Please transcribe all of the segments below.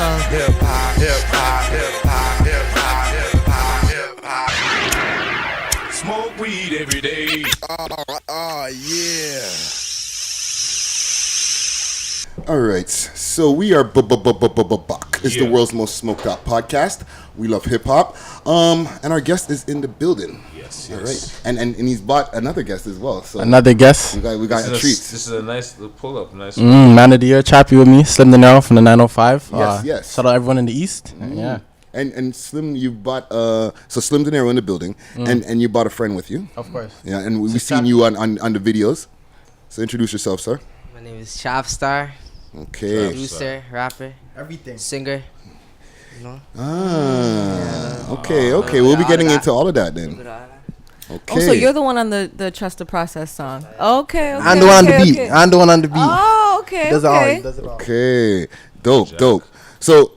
song. Hip hop, hip hop, hip hop, hip hop, hip hop, hip hop. Smoke weed every day. Oh, yeah. All right, so we are Buck. It's the world's most smoked out podcast. We love hip hop, and our guest is in the building. Yes. All right, and he's bought another guest as well. So another guest. We got a treat. This is a nice pull up. Nice. Man of the year, Chappy with me, Slim Dinero from the 905. Yes. Shout out everyone in the East. Yeah. And Slim, you bought so Slim Dinero in the building, and you bought a friend with you. Of course. Yeah, and we've seen you on the videos. So introduce yourself, sir. My name is Trap Starrr. Okay. Producer, rapper, Everything. singer. You know. Okay. We'll be getting into all of that then. Okay. Oh, so you're the one on the Trust the Process song. Okay. I'm the one on the beat. I'm the one on the beat. Oh, okay. Does okay. it all. Okay. Dope. So,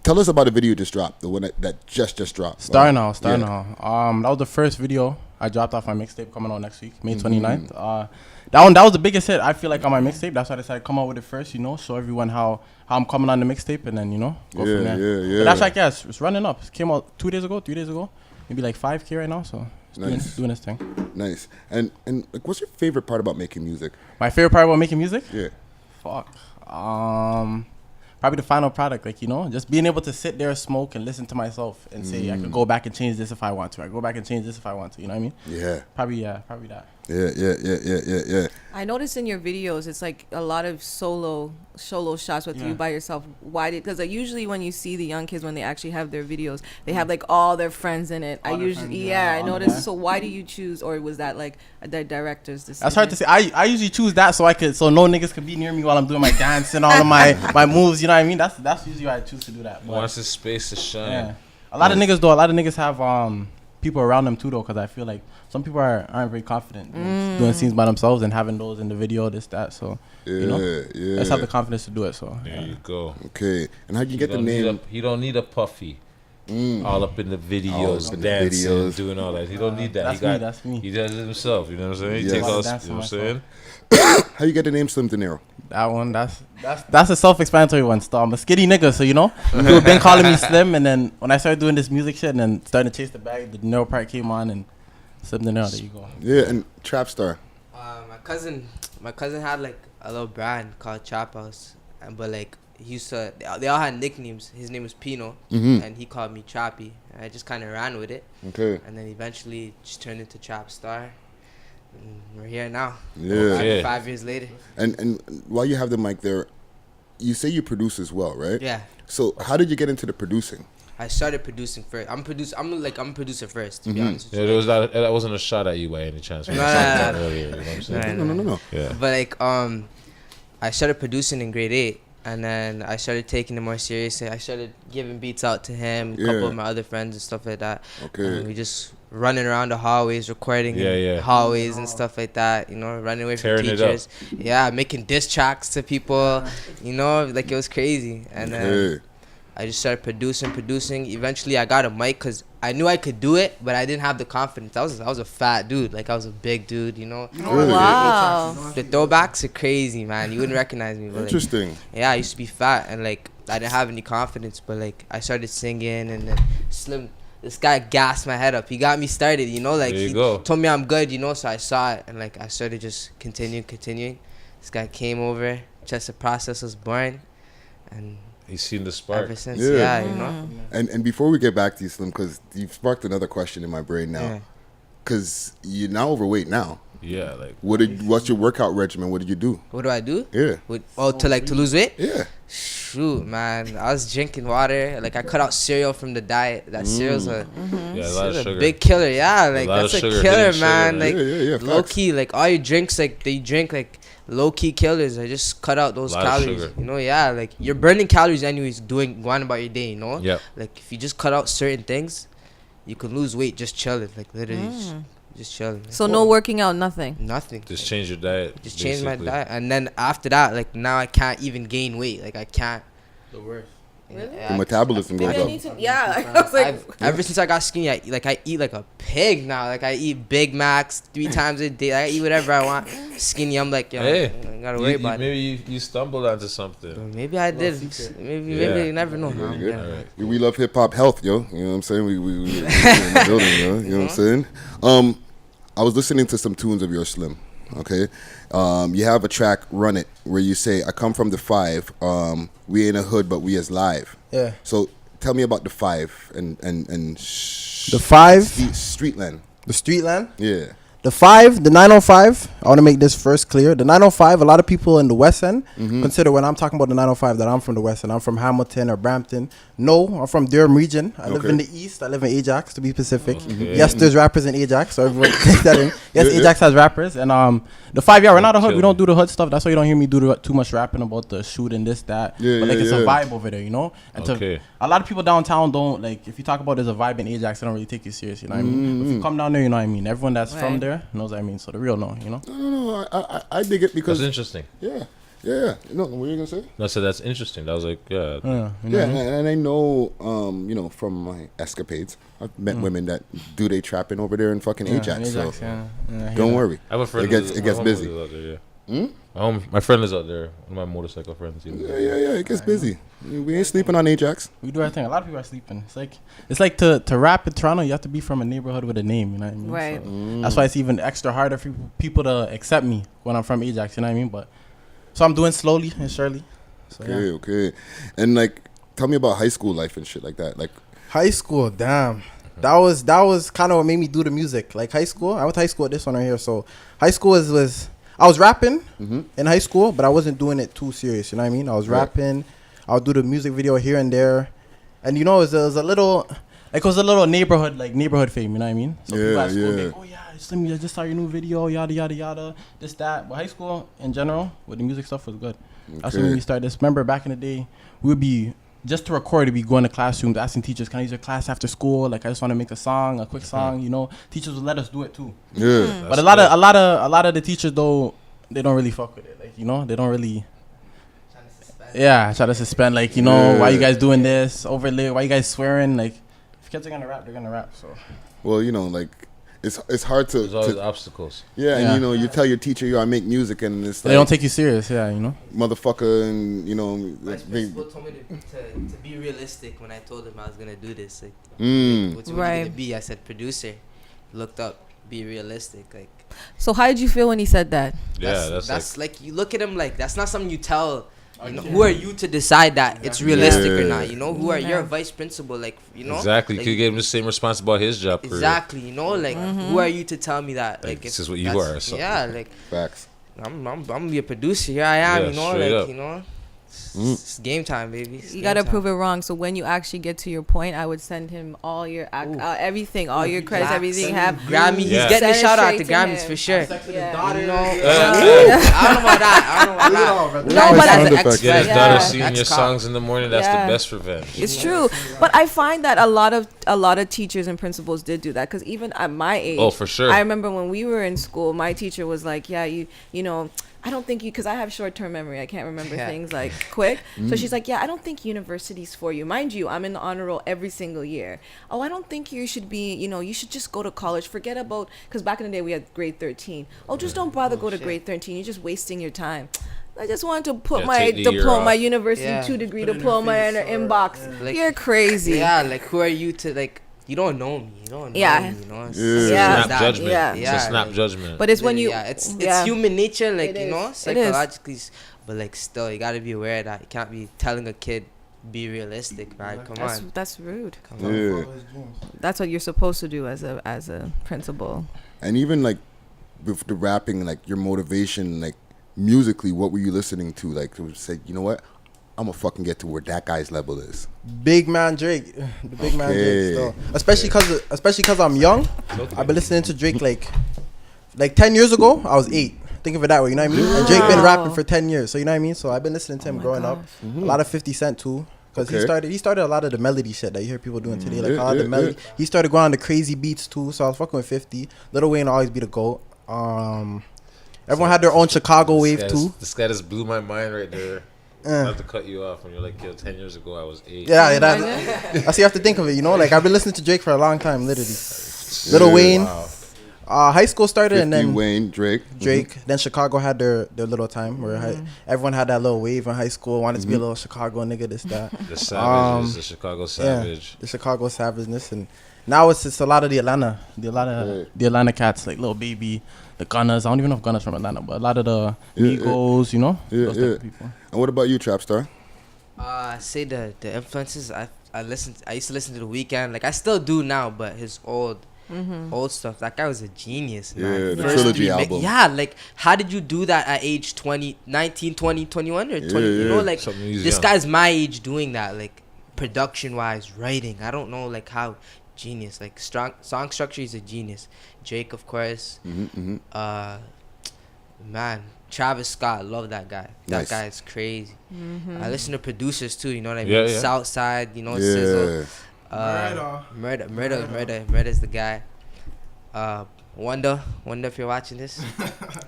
tell us about the video you just dropped, the one that just dropped. Star now. That was the first video I dropped off my mixtape coming out next week, May 29th. That was the biggest hit, I feel like, on my mixtape. That's why I decided to come out with it first, show everyone how I'm coming on the mixtape, and then, go from there. Yeah. But that's like, it's running up. It came out 3 days ago, maybe like 5K right now, so it's doing its thing. Nice. And like, what's your favorite part about making music? My favorite part about making music? Yeah. Fuck. Probably the final product, just being able to sit there, smoke, and listen to myself and say, I could go back and change this if I want to. I go back and change this if I want to. You know what I mean? Yeah. Probably that. Yeah. I noticed in your videos, it's like a lot of solo shots with you by yourself. Why did? Because usually when you see the young kids when they actually have their videos, they have like all their friends in it. I noticed. So why do you choose, or was that like the director's decision? That's hard to say. I usually choose that so no niggas can be near me while I'm doing my dance and all of my moves. You know what I mean? That's usually why I choose to do that. Wants his space to shine. Yeah. A lot of niggas have people around them too though, because I feel like some people aren't very confident doing scenes by themselves and having those in the video, this, that. So, let's have the confidence to do it. So, there you go. Okay. And how'd you get the name? He don't need a puffy. All up in the videos, dancing, doing all that. He don't need that. That's me. He does it himself. You know what I'm saying? He Yes. takes all. You Dancing know what I'm saying? How you get the name Slim Dinero? That one, that's a self-explanatory one. Still, I'm a skinny nigga, so people have been calling me Slim, and then when I started doing this music shit and then starting to chase the bag, the Dinero part came on, and Slim Dinero, there you go. Yeah, and Trap Starrr. My cousin had like a little brand called Trap House, but like they all had nicknames. His name was Pino, and he called me Trappy. I just kind of ran with it. Okay. And then eventually it just turned into Trap Starrr. And we're here now. Yeah. 5 years later. And while you have the mic there, you say you produce as well, right? Yeah. So how did you get into the producing? I started producing first. I'm a producer first, to be honest with you. Yeah, that wasn't a shot at you by any chance. Nah. Earlier, you know what I'm saying? No. Yeah. But like I started producing in grade 8, and then I started taking it more seriously. I started giving beats out to him, a couple of my other friends and stuff like that. Okay. And we just running around the hallways, recording in hallways and stuff like that, running away from teachers. Yeah, making diss tracks to people, like it was crazy. And then I just started producing. Eventually I got a mic because I knew I could do it, but I didn't have the confidence. I was a fat dude. Like I was a big dude, Really? Wow. The throwbacks are crazy, man. You wouldn't recognize me. But Interesting. I used to be fat and like I didn't have any confidence, but like I started singing, and then Slim, this guy gassed my head up. He got me started, like he told me I'm good, so I saw it, and like I started just continuing. This guy came over, Trust the Process was born, and he's seen the spark ever since. And before we get back to you, Slim, because you've sparked another question in my brain now, because you're now overweight now. Yeah, like what's your workout regimen? What did you do? What do I do? Yeah. To lose weight? Yeah. Shoot, man, I was drinking water. Like I cut out cereal from the diet. That cereal's a lot of sugar. Big killer. Yeah, like that's a killer, man. Like low facts. key, like all your drinks, like they drink like low key killers. I just cut out those calories. Like you're burning calories anyways, going about your day. Yeah. Like if you just cut out certain things, you can lose weight just chilling. Like literally. Just chilling. So no working out, nothing. Just change your diet. Just change my diet, and then after that, like now I can't even gain weight. Like I can't. The worst. Really? The metabolism goes up. I was like, ever since I got skinny, I eat like a pig now. Like I eat Big Macs 3 times a day. I eat whatever I want. Skinny, I'm like, yo, gotta worry about it. Maybe you stumbled onto something. Maybe I did. Maybe you never know. Right. We love hip hop health, yo. You know what I'm saying? We in the building, yo. You know what I'm saying? I was listening to some tunes of yours, Slim. Okay, you have a track, "Run It," where you say, "I come from the 5. We ain't a hood, but we is live." Yeah. So tell me about the 5 and the 5 Streetland. The Streetland. Yeah. The 5, the 905, I want to make this first clear. The 905, a lot of people in the West End consider when I'm talking about the 905 that I'm from the West End. I'm from Hamilton or Brampton. No, I'm from Durham region. I live in the East. I live in Ajax, to be specific. Yes, there's rappers in Ajax, so everyone take that in. Yes, Ajax has rappers. And the 5, we're not a hood. We don't do the hood stuff. That's why you don't hear me do too much rapping about the shooting, this, that. But it's a vibe over there, you know? And a lot of people downtown don't, like, if you talk about there's a vibe in Ajax, they don't really take you serious, you know what I mean? If you come down there, you know what I mean? Everyone that's from there knows what I mean, so the real know, you know. No, I dig it because that's interesting. Yeah. No, what were you gonna say? No, so that's interesting. That was like, and I know, you know, from my escapades, I've met women that do they trapping over there in fucking Ajax. So don't worry, I have a friend. It gets busy. My friend is out there. One of my motorcycle friends. Yeah. It gets busy. We ain't sleeping on Ajax. We do our thing. A lot of people are sleeping. It's like to rap in Toronto, you have to be from a neighborhood with a name. You know what I mean? Right. So that's why it's even extra harder for people to accept me when I'm from Ajax. You know what I mean? But so I'm doing slowly and surely. So, okay. And like, tell me about high school life and shit like that. Like high school, damn. That was kind of what made me do the music. Like high school, I went to high school at this one right here. So high school was I was rapping in high school, but I wasn't doing it too serious. You know what I mean? I was rapping. I would do the music video here and there, and you know, it was a little neighborhood fame. You know what I mean? So people at school like, oh yeah, Slim, you just saw your new video, yada yada yada, this that. But high school in general, with the music stuff was good. That's when we started this. Remember back in the day, we would be just to record, we'd be going to classrooms, asking teachers, can I use your class after school? Like I just want to make a quick song. You know, teachers would let us do it too. Yeah. But a lot of the teachers though, they don't really fuck with it. Like, you know, they don't really. Yeah, try to suspend, like, you know, why you guys doing this, overlay, why you guys swearing, like, if kids are gonna rap, they're gonna rap, so. Well, you know, like, it's hard to... There's always obstacles. Yeah, and, you know, you tell your teacher, I make music, and it's like... They don't take you serious, you know? Motherfucker, and, you know... My principal told me to be realistic when I told him I was gonna do this, like, what's it gonna be? I said producer, looked up, be realistic, like... So how did you feel when he said that? That's like, you look at him like, that's not something you tell... You know, who are you to decide that it's realistic or not? You know, who are your vice principal? Like, you know, exactly. Like, you could give him the same response about his job. Exactly. You know, like, who are you to tell me that? Like this is what you are. So. Yeah, like facts. I'm gonna be a producer. Here I am. You know, like, you know. It's game time, baby. You gotta prove it wrong. So when you actually get to your point, I would send him all your everything, all your credits, everything. Have Grammy. He's getting a shout out to Grammys for sure. Yeah. You know, I don't know about that. No, but as an Get his daughter singing your songs in the morning. That's the best revenge. It's true, but I find that a lot of teachers and principals did do that, because even at my age, for sure. I remember when we were in school, my teacher was like, "Yeah, you know." I don't think because I have short-term memory. I can't remember things like quick. So she's like, yeah, I don't think university's for you. Mind you, I'm in the honor roll every single year. Oh, I don't think you should be, you know, you should just go to college. Forget about, because back in the day we had grade 13. Oh, just don't bother go to grade 13. You're just wasting your time. I just wanted to put my diploma, my university 2-degree diploma in her inbox. Like, you're crazy. Yeah, like who are you to like? You don't know me. You don't know me. You know. Snap judgment. It's a snap judgment. But it's when you. It's human nature, like, you know, psychologically. But like, still, you gotta be aware that you can't be telling a kid be realistic, man. Come on. That's rude. Come on. That's what you're supposed to do as a principal. And even like with the rapping, like your motivation, like musically, what were you listening to? Like to say, you know what? I'm gonna fucking get to where that guy's level is. Big man Drake, the big man Drake. Still. Especially cause I'm young. I've been listening to Drake like 10 years ago. I was 8. Think of it that way, you know what I mean? And Drake been rapping for 10 years, so you know what I mean. So I've been listening to him growing up. A lot of 50 Cent too, cause he started a lot of the melody shit that you hear people doing today. Like a lot of the melody. He started going on the crazy beats too. So I was fucking with 50. Lil Wayne always be the GOAT. Everyone had their own Chicago wave too. This guy just blew my mind right there. Not to cut you off when you're like, yo, 10 years ago I was 8. Yeah, that's you have to think of it, you know? Like, I've been listening to Drake for a long time, literally. Lil Wayne. High school started, 50, and then Wayne, Drake. Then Chicago had their little time where everyone had that little wave in high school. Wanted to be a little Chicago nigga, this that. The Savage, the Chicago Savage. Yeah, the Chicago Savageness, and now it's a lot of the Atlanta cats like Lil Baby, the Gunners. I don't even know if Gunners from Atlanta, but a lot of the Migos, you know, those type of people. And what about you, Trap Starrr? Say the influences I used to listen to The Weeknd, like I still do now, but his old stuff, that guy was a genius, man. Yeah, the trilogy album. Like how did you do that at age 19, 20, 21 or 20? You know, like this guy's my age doing that, like production wise, writing. I don't know like how genius, like strong song structure, he's a genius. Drake, of course. Man, Travis Scott, love that guy. That guy is crazy. I listen to producers too, you know what I mean? Southside, you know, Sizzle. Murder's the guy. Wandaa, if you're watching this.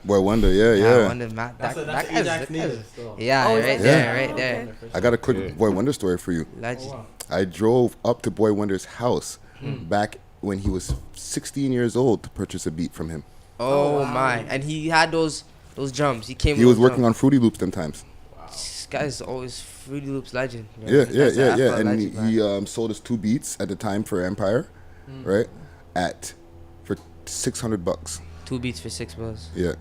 Boy Wandaa, yeah. Wandaa, That's Ajax native. Right there. I got a quick Boy Wandaa story for you. Legend. I drove up to Boy Wanda's house back when he was 16 years old to purchase a beat from him. Oh my! And he had those drums. He was working on Fruity Loops them times. This guy's always Fruity Loops legend. Yeah. And legend, he sold us 2 beats at the time for Empire, right? For $600. 2 beats for $6. Yeah.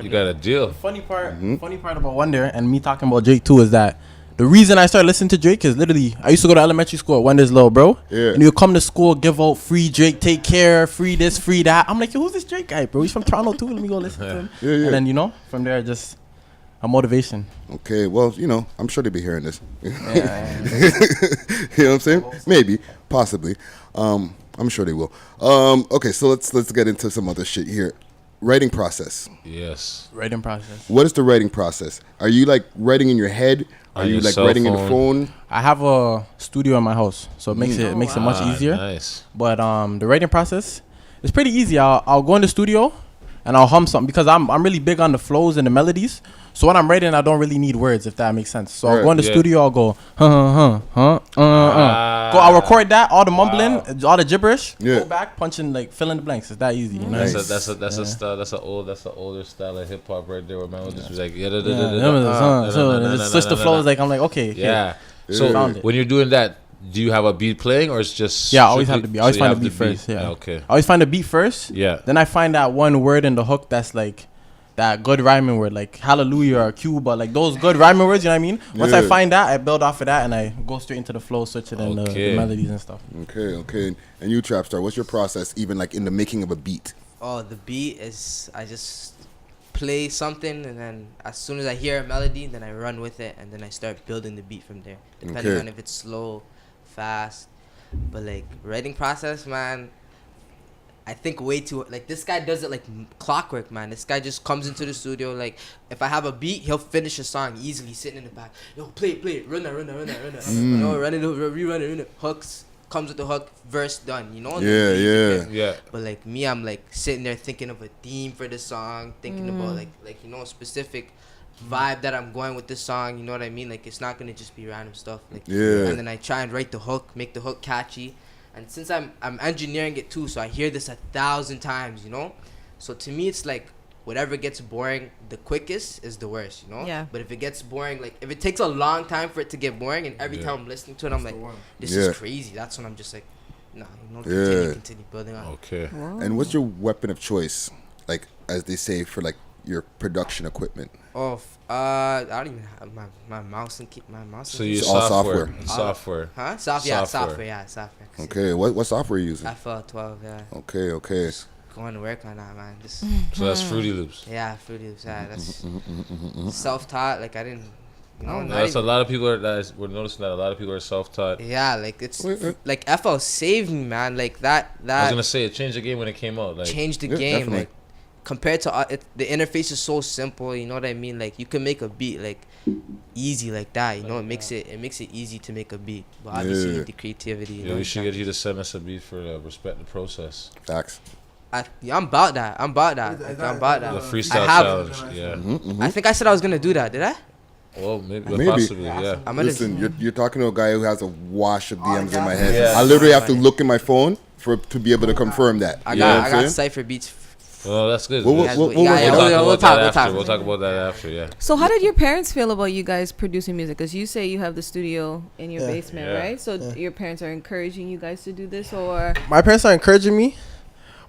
You got a deal. The funny part about Wandaa and me talking about Drake too is that the reason I started listening to Drake is literally I used to go to elementary school at Wanda's little bro. Yeah. And he would come to school, give out free Drake, take care, free this, free that. I'm like, yo, who's this Drake guy, bro? He's from Toronto too. Let me go listen to him. Yeah. And then, you know, from there, just a motivation. Okay, well, you know, I'm sure they'll be hearing this. You know what I'm saying? Maybe, possibly. I'm sure they will. Okay, so let's get into some other shit here. Writing process. Yes. Writing process. What is the writing process? Are you like writing in your head? Are you like writing in the phone? I have a studio in my house, so it makes it much easier. Nice. But the writing process is pretty easy. I'll go in the studio and I'll hum something because I'm really big on the flows and the melodies. So when I'm writing, I don't really need words, if that makes sense. So I'll go in the studio, I'll go, I'll record that, all the mumbling, all the gibberish, go back, punching, like, fill in the blanks. It's that easy, you know? Nice. That's a style, that's an older style of hip hop right there where man will just be like, switch the flows, like, I'm like, okay. Yeah. So when you're doing that, do you have a beat playing or it's just... Yeah, I always have the beat. I always find the beat first. Yeah. Okay. I always find the beat first. Yeah. Then I find that one word in the hook that's like that good rhyming word, like hallelujah or Cuba, like those good rhyming words, you know what I mean? Once I find that, I build off of that and I go straight into the flow, switch it and the melodies and stuff. Okay. And you, Trap Starrr, what's your process even like in the making of a beat? Oh, the beat is, I just play something and then as soon as I hear a melody, then I run with it and then I start building the beat from there, depending on if it's slow, fast. But like writing process, man, I think way too, like this guy does it like clockwork, man. This guy just comes into the studio, like if I have a beat, he'll finish a song easily sitting in the back. Yo, play it, run that. You know, run it, rerun it, hooks, comes with the hook, verse done, you know? Yeah. But like me, I'm like sitting there thinking of a theme for the song, thinking about like you know, a specific vibe that I'm going with this song, you know what I mean? Like it's not gonna just be random stuff. Like and then I try and write the hook, make the hook catchy. And since I'm engineering it too, so I hear this 1,000 times, you know? So to me it's like whatever gets boring the quickest is the worst, you know? Yeah. But if it gets boring, like if it takes a long time for it to get boring and every time I'm listening to it I'm like, this is crazy. That's when I'm just like, nah, you know, continue building on. Okay. Whoa. And what's your weapon of choice, like as they say, for like your production equipment? Oh, I don't even have my mouse and my mouse. So you all software. Huh? Software. Okay, what software are you using? FL12, yeah. Okay. Just going to work on that, man. Just so that's Fruity Loops. Yeah, Fruity Loops. Yeah, that's self-taught. Like I didn't. You know, that's a lot of people we're noticing that a lot of people are self-taught. Yeah, like it's like FL saved me, man. Like that. I was gonna say it changed the game when it came out. Like changed the game. Definitely. Like compared to the interface is so simple. You know what I mean? Like you can make a beat like easy like that. You know, it makes it easy to make a beat. But obviously you need the creativity. Yeah, we should get you to send us a beat for respect the process. Facts. I'm about that. I'm about that. The freestyle challenge. Yeah. I think I said I was gonna do that. Did I? Well, maybe. Possibly, yeah. Listen, you're talking to a guy who has a wash of DMs in my head. Yeah. I literally have to look in my phone to be able to confirm that. I got Cypher beats. Well, that's good. We'll talk about that after, yeah. So how did your parents feel about you guys producing music? Because you say you have the studio in your basement, right? So your parents are encouraging you guys to do this, or? My parents are encouraging me,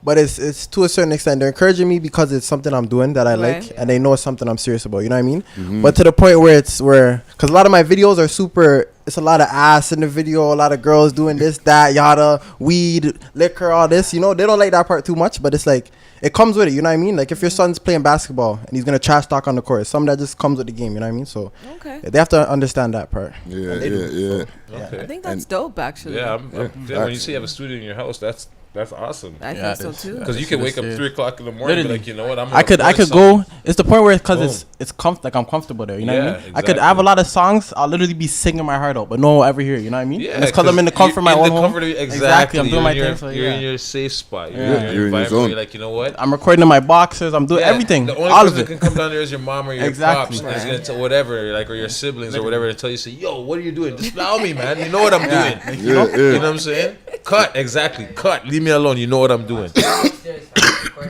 but it's to a certain extent. They're encouraging me because it's something I'm doing that I like, and they know it's something I'm serious about. You know what I mean? Mm-hmm. But to the point where because a lot of my videos are super. It's a lot of ass in the video, a lot of girls doing this, that, yada, weed, liquor, all this. You know, they don't like that part too much, but it's like it comes with it. You know what I mean? Like if your son's playing basketball and he's gonna trash talk on the court, it's something that just comes with the game. You know what I mean? So they have to understand that part. Yeah. Okay. I think that's dope, actually. Yeah, when you say you have a studio in your house, that's awesome. I think so too. Because you can wake up 3 o'clock in the morning and be like, you know what, I could go. It's the point where because it's like I'm comfortable there. You know what I mean? Exactly. I have a lot of songs. I'll literally be singing my heart out, but no one will ever hear it. You know what I mean? Yeah, and it's because I'm in the comfort of my own home. Exactly. I'm doing my thing. So you're in your safe spot. You're in your zone. You're like, you know what? I'm recording in my boxers. I'm doing everything. The only all person of it. that can come down there is your mom or your pops. And he's gonna tell whatever, like, or your siblings or whatever, to tell you, say, yo, what are you doing? Just allow me, man. You know what I'm doing. You know what I'm saying? Cut. Exactly. Cut. Leave me alone. You know what I'm doing.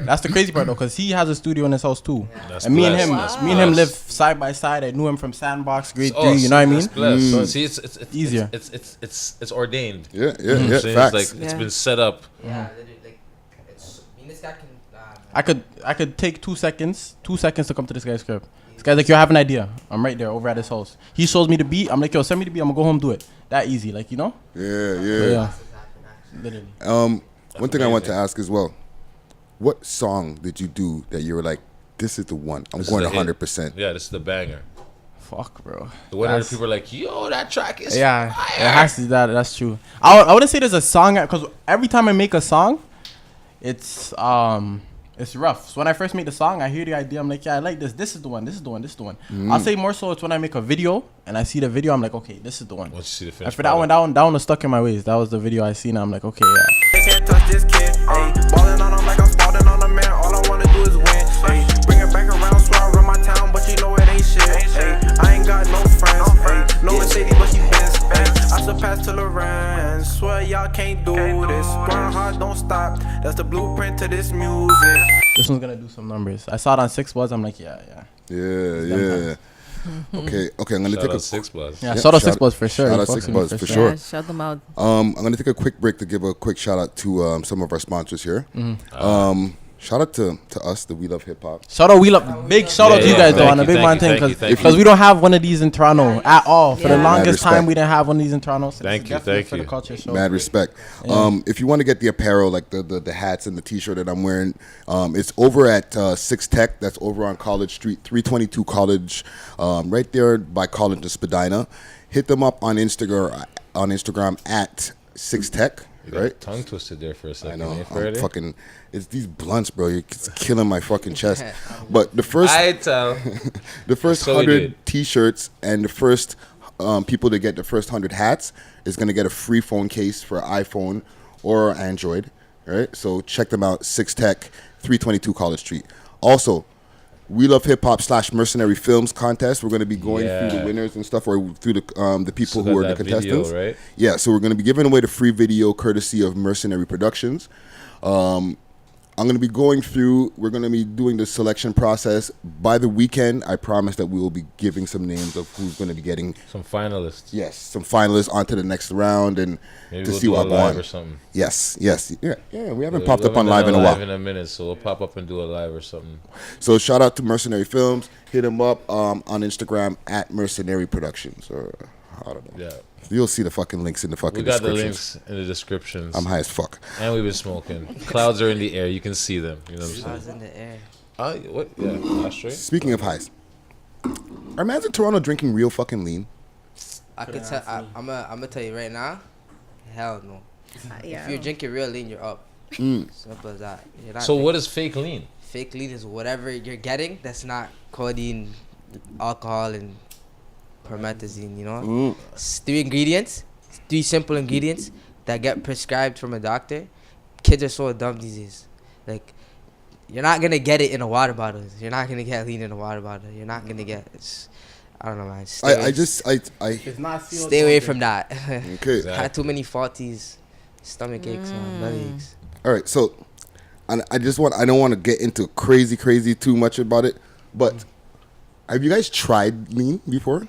That's the crazy part though, because he has a studio in his house too. And me and him live side by side. I knew him from Sandbox grade 3. You know what I mean? So see, it's easier. It's ordained. Yeah. Facts. It's like it's been set up. Yeah. I could take 2 seconds to come to this guy's crib. This guy's like, yo, I have an idea. I'm right there over at his house. He shows me the beat. I'm like, yo, send me the beat. I'm gonna go home do it. That easy, like, you know? Yeah. Literally. One thing I want to ask as well. What song did you do that you were like, this is the one? I'm going 100%. Yeah, this is the banger. Fuck, bro. The one where people are like, yo, that track is fire. It has to be that. That's true. I wouldn't say there's a song, because every time I make a song, it's rough. So when I first make the song, I hear the idea. I'm like, yeah, I like this. This is the one. This is the one. This is the one. I'll say more so it's when I make a video and I see the video. I'm like, okay, this is the one. Once you see the finished after that one, that one was stuck in my ways. That was the video I seen. I'm like, okay, yeah. They can't touch this kid. Balling on him like I'm spalding on a man. All I wanna do is win. Bring it back around, so I run my town, but you know it ain't shit. I ain't got no friends. No Mercedes, but she Benz. I surpassed to Loren. Swear y'all can't do this. Grind hard, don't stop. That's the blueprint to this music. This one's gonna do some numbers. I saw it on 6 Buzz. I'm like, yeah. Okay. I'm gonna take a 6 Buzz. Yeah, shout out 6 Buzz for sure. Shout out 6 Buzz for sure. Yeah, shout them out. I'm gonna take a quick break to give a quick shout out to some of our sponsors here. Shout out to us, the We Love Hip Hop. Big shout out to you guys though, on a big man thing, because we don't have one of these in Toronto at all. For the longest time, we didn't have one of these in Toronto. So thank you. For the culture show. Mad respect. If you want to get the apparel, like the hats and the T-shirt that I'm wearing, it's over at siiiick. That's over on College Street, 322 College, right there by College of Spadina. Hit them up on Instagram at siiiick. Right? Tongue twisted there for a second. I know. I'm fucking. It's these blunts, bro. It's killing my fucking chest. But the first, the first 100 T-shirts and the first people to get the first 100 hats is gonna get a free phone case for iPhone or Android. Right? So check them out. siiiick, 322 College Street. Also, We Love Hip Hop / Mercenary Films contest. We're going to be going through the winners and stuff, or through the people who are the contestants. Video, right? Yeah, so we're going to be giving away the free video courtesy of Mercenary Productions. I'm going to be going through, we're going to be doing the selection process. By the weekend, I promise that we will be giving some names of who's going to be getting. Some finalists. Yes, some finalists onto the next round and maybe to we'll see what live won. Or something. Yes. Yeah, we haven't popped up on live in a while. In a minute, so we'll pop up and do a live or something. So shout out to Mercenary Films. Hit them up on Instagram at Mercenary Productions. Or I don't know. Yeah. You'll see the fucking links in the fucking descriptions. We got the links in the descriptions. I'm high as fuck. And we've been smoking. Clouds are in the air. You can see them. You know what I'm saying? Clouds in the air. What? Yeah, that's straight. Speaking of highs, are mans in Toronto drinking real fucking lean? I could tell. I'm gonna tell you right now. Hell no. If you're drinking real lean, you're up. Simple as that. So what is fake lean? Fake lean is whatever you're getting that's not codeine, alcohol, and promethazine, you know? It's 3 simple ingredients that get prescribed from a doctor. Kids are so dumb these days. Like, you're not gonna get it in a water bottle. You're not gonna get lean in a water bottle. You're not gonna get I don't know, man. It's not sealed, stay away from that. Okay. Had too many faulties, stomach aches, belly aches. All right, so I don't want to get into crazy too much about it, but have you guys tried lean before?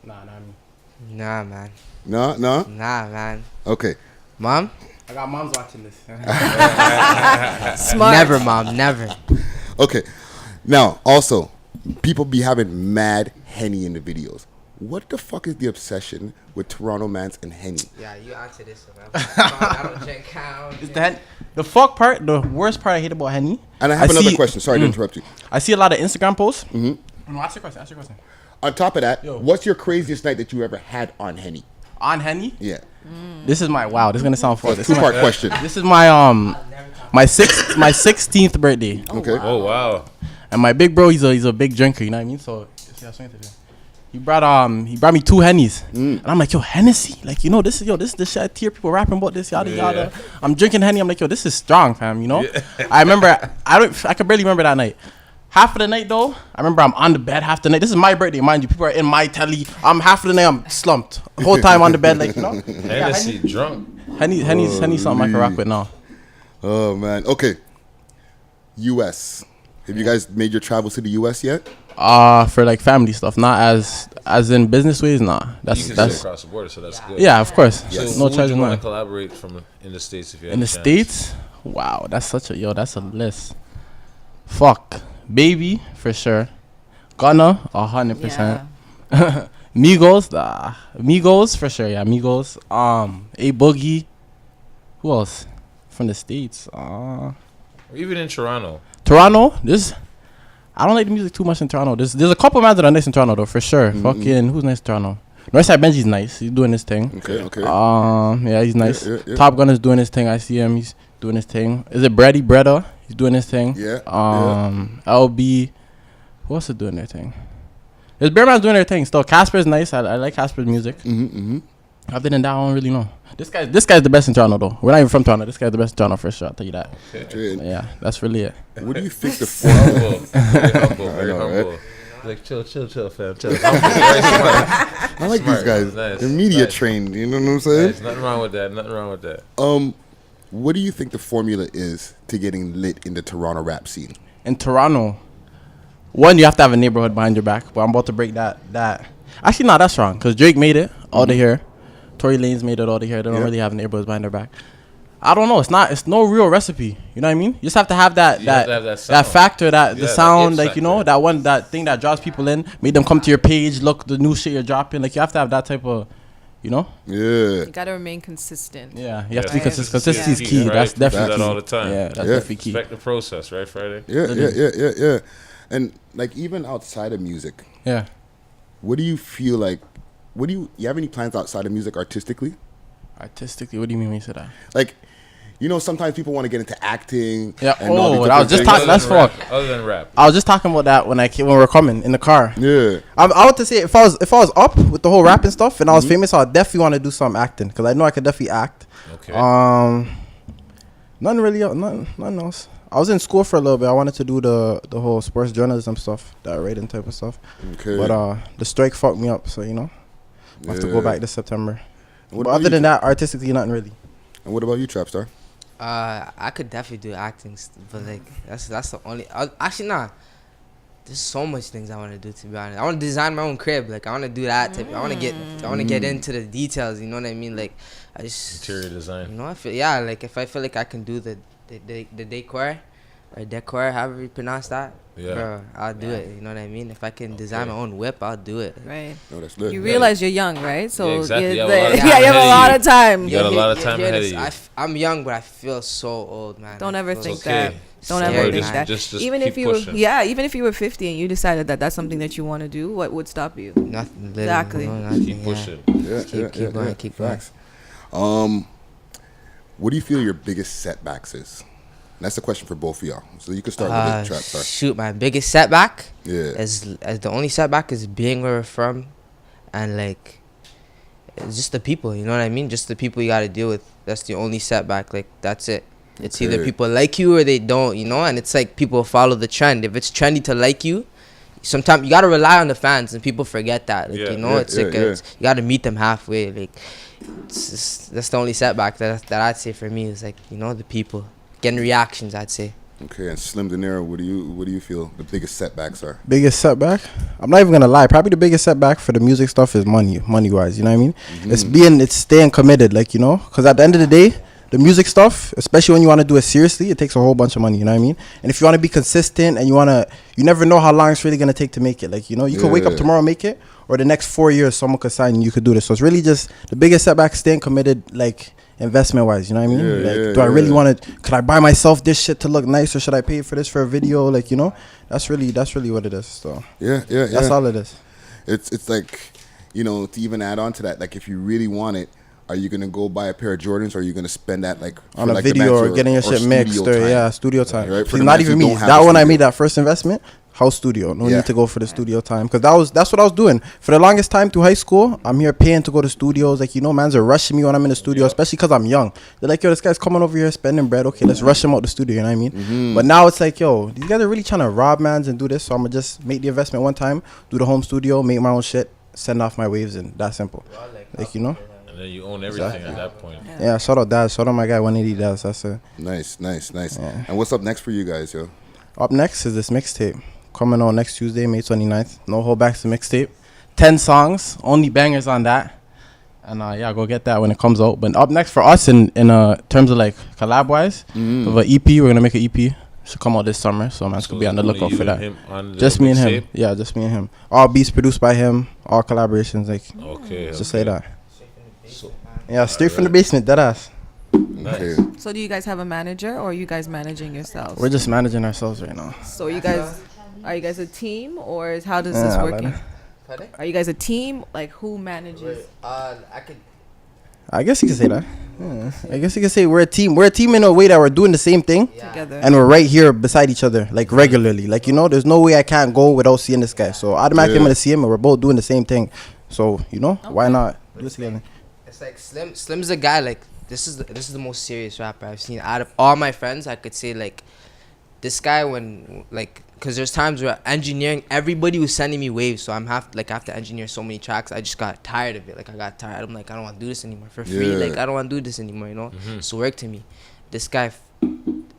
Nah, man. No? Nah, man. Okay. Mom? I got moms watching this. Smart. Never, Mom, never. Okay. Now, also, people be having mad Henny in the videos. What the fuck is the obsession with Toronto Mans and Henny? Yeah, you answer this, man. I don't drink count. Is the fuck part, the worst part I hate about Henny? And I have another question. Sorry to interrupt you. I see a lot of Instagram posts. No, ask your question. On top of that, what's your craziest night that you ever had on Henny? On Henny? Yeah. This is my this is gonna sound funny. This is two-part question. This is my my 16th birthday. Okay. Oh wow. And my big bro, he's a big drinker. You know what I mean? So he brought me 2 Hennies, and I'm like, yo, Hennessy, like, you know, this is the shit. I hear people rapping about this, yada yada. I'm drinking Henny. I'm like, yo, this is strong, fam. You know. I remember I could barely remember that night. Half of the night though, I remember I'm on the bed half the night. This is my birthday, mind you. People are in my telly. I'm half of the night. I'm slumped the whole time on the bed, like, you know. Hennessy drunk. Henny's something I can rock with now. Oh man. Okay. U.S. Have you guys made your travels to the U.S. yet? For like family stuff, not as in business ways. Nah, that's across the border, so that's good. Yeah, of course. Yes. No who charge would you want in to collaborate from in the States if you had the a chance? States. Wow, that's a list. Fuck, Baby for sure. Gunna 100%. Migos for sure. Yeah, Migos. A Boogie. Who else from the States? Or even in Toronto. I don't like the music too much in Toronto. There's a couple bands that are nice in Toronto though, for sure. Fucking who's nice in Toronto? Northside Benji's nice. He's doing his thing. Okay. Yeah, he's nice. Yeah. Top Gun is doing his thing. I see him. He's doing his thing. Is it Breda? He's doing his thing. Yeah. LB. Who else is doing their thing? There's Bear Man's doing their thing. Still, Casper's nice. I like Casper's music. Other than that, I don't really know. This guy's the best in Toronto though. We're not even from Toronto. This guy's the best in Toronto for sure. I'll tell you that. Okay. Yeah, that's really it. What do you think the Very humble. Like chill, fam. Chill. I like these guys. Nice. They're media trained. You know what I'm saying? Nice. Nothing wrong with that. What do you think the formula is to getting lit in the Toronto rap scene? In Toronto, one, you have to have a neighborhood behind your back. But I'm about to break that. Actually, no, that's wrong. Because Drake made it all the here. Tory Lanez made it all the here. They don't really have neighborhoods behind their back. I don't know. It's no real recipe. You know what I mean? You just have to have that factor, the sound, like, you know, that thing that draws people in, made them come to your page, look the new shit you're dropping. Like, you have to have that type of, you know? Yeah. You gotta remain consistent. Yeah, you have to be consistent. Consistency is key. Right? That's definitely that key. all the time. Yeah, that's definitely key. Respect the process, right, Friday? Yeah. And like even outside of music, Yeah. what do you feel like? You have any plans outside of music artistically? Artistically, what do you mean when you say that? Like, you know, sometimes people want to get into acting. Yeah. And all these I was just different talking. Let's fuck. Other than rap. I was just talking about that when we were coming in the car. Yeah. I want to say if I was up with the whole rapping stuff and I was famous, I'd definitely want to do some acting because I know I could definitely act. Okay. Nothing else. I was in school for a little bit. I wanted to do the whole sports journalism stuff, that writing type of stuff. Okay. But the strike fucked me up, so you know, I have to go back this September. What But about other than that, artistically, nothing really. And what about you, Trapstarrr? I could definitely do acting, but like that's the only. Actually, nah. There's so much things I want to do. To be honest, I want to design my own crib. Like I want to do that. I want to get into the details. You know what I mean? Like I just interior design. You know, like if I feel like I can do the decor or decor, however you pronounce that. Yeah. Bro, I'll do it. You know what I mean? If I can design my own whip, I'll do it. Right. No, that's lit. You realize you're young, right? So exactly. you have a lot of time. You got a lot of time ahead of you. I'm young, but I feel so old, man. Don't ever think okay. that. Don't ever think that. Just even if you even if you were 50 and you decided that that's something that you want to do, what would stop you? Nothing. Exactly. Keep pushing. Keep going. Facts. What do you feel your biggest setbacks is? That's the question for both of y'all. So you can start with the Trapstarrr. Shoot, my biggest setback. Yeah. As the only setback is being where we're from, and like, it's just the people. You know what I mean? Just the people you got to deal with. That's the only setback. Like that's it. It's either people like you or they don't. You know, and it's like people follow the trend. If it's trendy to like you, sometimes you gotta rely on the fans, and people forget that. Like, you know, it's you gotta meet them halfway. Like, that's the only setback that I'd say for me is, like, you know, the people getting reactions, I'd say. Okay, and Slim Dinero, what do you feel the biggest setbacks are? Biggest setback? I'm not even gonna lie. Probably the biggest setback for the music stuff is money wise. You know what I mean? It's staying committed, like, you know, because at the end of the day, the music stuff, especially when you want to do it seriously, it takes a whole bunch of money. You know what I mean? And if you want to be consistent and you never know how long it's really gonna take to make it. Like, you know, you could wake up tomorrow and make it, or the next 4 years someone could sign and you could do this. So it's really just the biggest setback, staying committed, like, investment wise, you know what I mean? Do I really want to, could I buy myself this shit to look nice, or should I pay for this for a video? Like, you know, that's really what it is. So that's all it is. It's like, you know, to even add on to that, like, if you really want it, are you gonna go buy a pair of Jordans, or are you gonna spend that like on a video or getting your shit mixed, or studio time? Right? See, not even me. That when I made that first investment, house studio. No need to go for the studio time, because that's what I was doing for the longest time through high school. I'm here paying to go to studios. Like, you know, mans are rushing me when I'm in the studio, especially because I'm young. They're like, yo, this guy's coming over here spending bread. Okay, let's rush him out the studio. You know what I mean? But now it's like, yo, these guys are really trying to rob mans and do this. So I'm gonna just make the investment one time, do the home studio, make my own shit, send off my waves, and that simple. Like, you know. And then you own everything at that point. Yeah, shout out Dad. Shout out my guy 180 Daz. That's it. Nice. Yeah. And what's up next for you guys, yo? Up next is this mixtape coming on next Tuesday, May 29th. No holdbacks to mixtape. 10 songs, only bangers on that. And go get that when it comes out. But up next for us in terms of like collab wise, of an EP, we're gonna make an EP. Should come out this summer, so man's gonna be on the lookout for that. Just me and him. Yeah, just me and him. All beats produced by him, all collaborations, like just say that. Yeah, straight from the basement, that ass. Okay. So do you guys have a manager, or are you guys managing yourselves? We're just managing ourselves right now. So are you guys a team, or how does this working? Are you guys a team? Like, who manages? I guess you can say that. Yeah. I guess you can say we're a team. We're a team in a way that we're doing the same thing together, and we're right here beside each other, like regularly. Like, you know, there's no way I can't go without seeing this guy. So automatically I'm gonna see him, and we're both doing the same thing. So, you know, why not? It's like Slim's a guy, like, this is the most serious rapper I've seen. Out of all my friends, I could say, like, this guy, when, like, because there's times where engineering, everybody was sending me waves, so I have to engineer so many tracks. I just got tired of it. Like, I got tired. I'm like, I don't want to do this anymore for free. Like, I don't want to do this anymore, you know? So work to me. This guy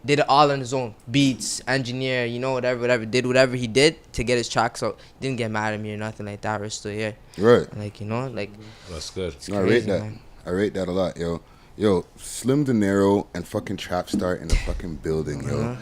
did it all on his own. Beats, engineer, you know, whatever. Did whatever he did to get his tracks out. Didn't get mad at me or nothing like that. We're still here. Right. Like, you know, like. That's good. I rate that. Man. I rate that a lot, yo. Slim Dinero and fucking Trap Starrr in the fucking building, yo.